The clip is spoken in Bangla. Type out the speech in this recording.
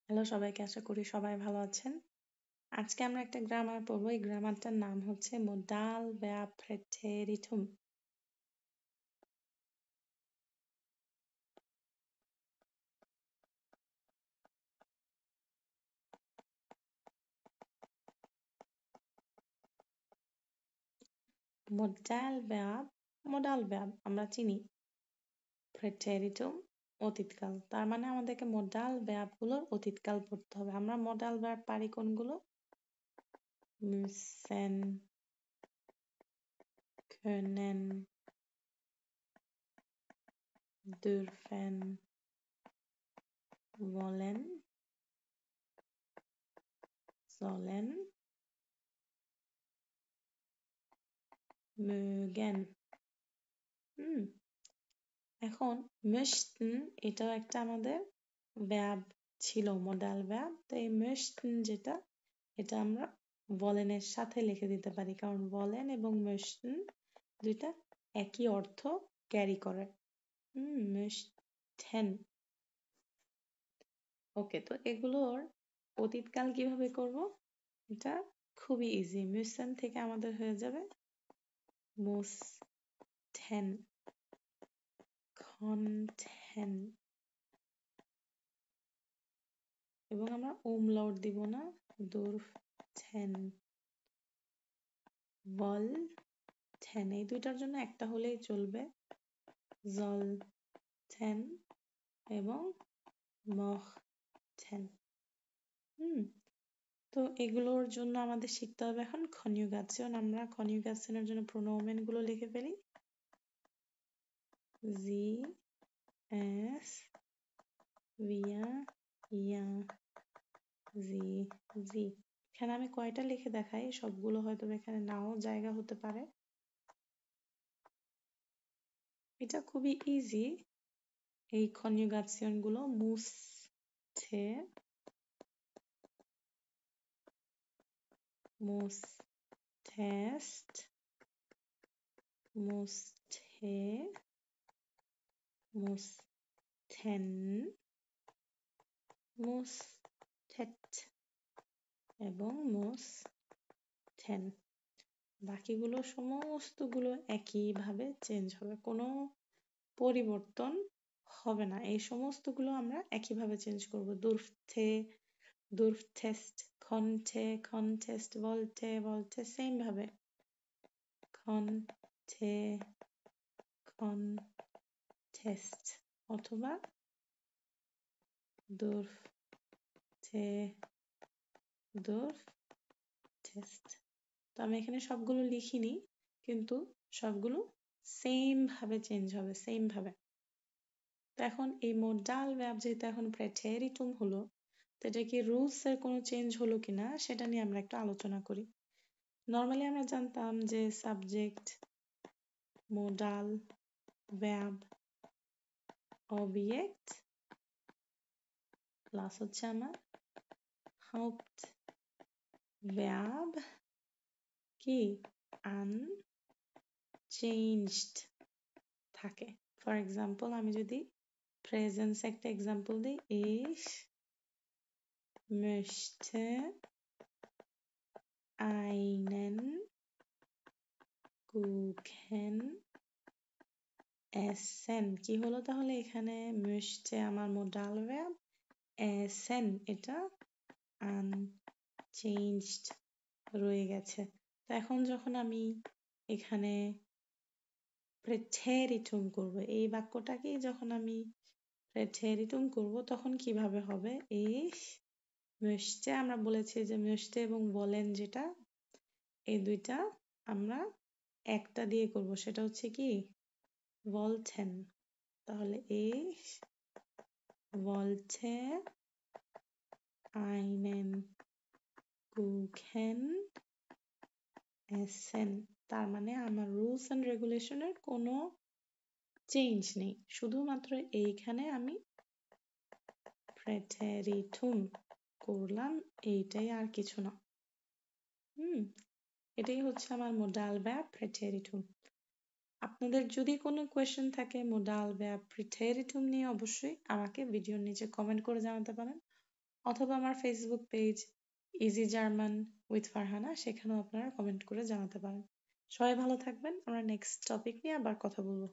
হ্যালো সবাইকে, আশা করি সবাই ভালো আছেন। আজকে আমরা একটা গ্রামার পড়বো। এই গ্রামারটার নাম হচ্ছে মোডাল ভার্ব প্রেটেরিটুম। মোডাল ভার্ব আমরা চিনি, প্রেটেরিটুম অতীতকাল। তার মানে আমাদেরকে মোডাল ভার্ব গুলোর অতীতকাল পড়তে হবে। আমরা মোডাল ভার্ব পারি কোনগুলো? müssen, können, dürfen, wollen, sollen, mögen। এখন möchten এটাও একটা আমাদের verb ছিল, modal verb। তো এই möchten যেটা, এটা আমরা wollen এর সাথে লিখে দিতে পারি, কারণ wollen এবং möchten দুইটা একই অর্থ ক্যারি করে। möchten। ওকে, তো এগুলোর অতীতকাল কিভাবে করব? এটা খুবই ইজি। müssen থেকে আমাদের হয়ে যাবে mussten, konnten, এবং আমরা umlaut দিব না, durften, wollten। এই দুইটার জন্য একটা হলেই চলবে, sollten এবং mochten। তো এগুলোর জন্য আমাদের শিখতে হবে এখন কনজুগেশন। আমরা কনজুগেশনের জন্য প্রোনাউমেন গুলো লিখে ফেলি। sie, es, wir, ihr, sie, sie। এখানে আমি কয়টা লিখে দেখাই, সবগুলো হয়তো এখানে নাও জায়গা হতে পারে। এটা খুবই ইজি। এই কনজুগেশন গুলো musste, musstest, musste, mussten, mustet এবং mussten। বাকিগুলো সমস্তগুলো একইভাবে চেঞ্জ হবে, কোনো পরিবর্তন হবে না। এই সমস্তগুলো আমরা একইভাবে চেঞ্জ করব। durfte, durftest, konnte, konntest, wollte, wollte, same ভাবে konnte, konntest অথবা durfte, durftest। তো আমি এখানে সবগুলো লিখিনি, কিন্তু সবগুলো সেম ভাবে চেঞ্জ হবে, সেম ভাবে। তো এখন এই মোডাল ভার্ব যেহেতু এখন প্রেটেরিটুম হলো, তো এটা কি রুলস এর কোনো চেঞ্জ হলো কিনা সেটা নিয়ে আমরা একটু আলোচনা করি। নর্মালি আমরা জানতাম যে subject, modal, verb, object plus হচ্ছে আমার হাউপ্ট ভার্ব কি আনচেঞ্জড থাকে। ফর এক্সাম্পল আমি যদি প্রেজেন্স একটা এক্সাম্পল দিই, ich möchte einen Kuchen essen। কি হলো তাহলে? এখানে möchte আমার মোডাল ভার্ব, essen এটা unchanged রয়ে গেছে। তো এখন যখন আমি এখানে প্রেটেরিটুম করব, এই বাক্যটাকেই যখন আমি প্রেটেরিটুম করব, তখন কিভাবে হবে? ich möchte, আমরা বলেছি যে möchte এবং wollen যেটা, এই দুইটা আমরা একটা দিয়ে করব, সেটা হচ্ছে কি wollten। তাহলে ich wollte einen Kuchen essen। তার মানে আমার রুলস এন্ড রেগুলেশনের কোনো চেঞ্জ নেই, শুধুমাত্র এইখানে আমি প্রেটেরিটুম করলাম, এইটাই, আর কিছু না। এটাই হচ্ছে আমার মোডাল ভার্ব প্রেটেরিটুম। আপনাদের যদি কোনো কোয়েশ্চেন থাকে মোডাল ভার্ব প্রেটেরিটুম নিয়ে, অবশ্যই আমাকে ভিডিওর নিচে কমেন্ট করে জানাতে পারেন। অথবা আমার Facebook page easy German with Farhana, সেখানেও আপনারা কমেন্ট করে জানাতে পারেন। সবাই ভালো থাকবেন। আমরা নেক্সট টপিক নিয়ে আবার কথা বলবো।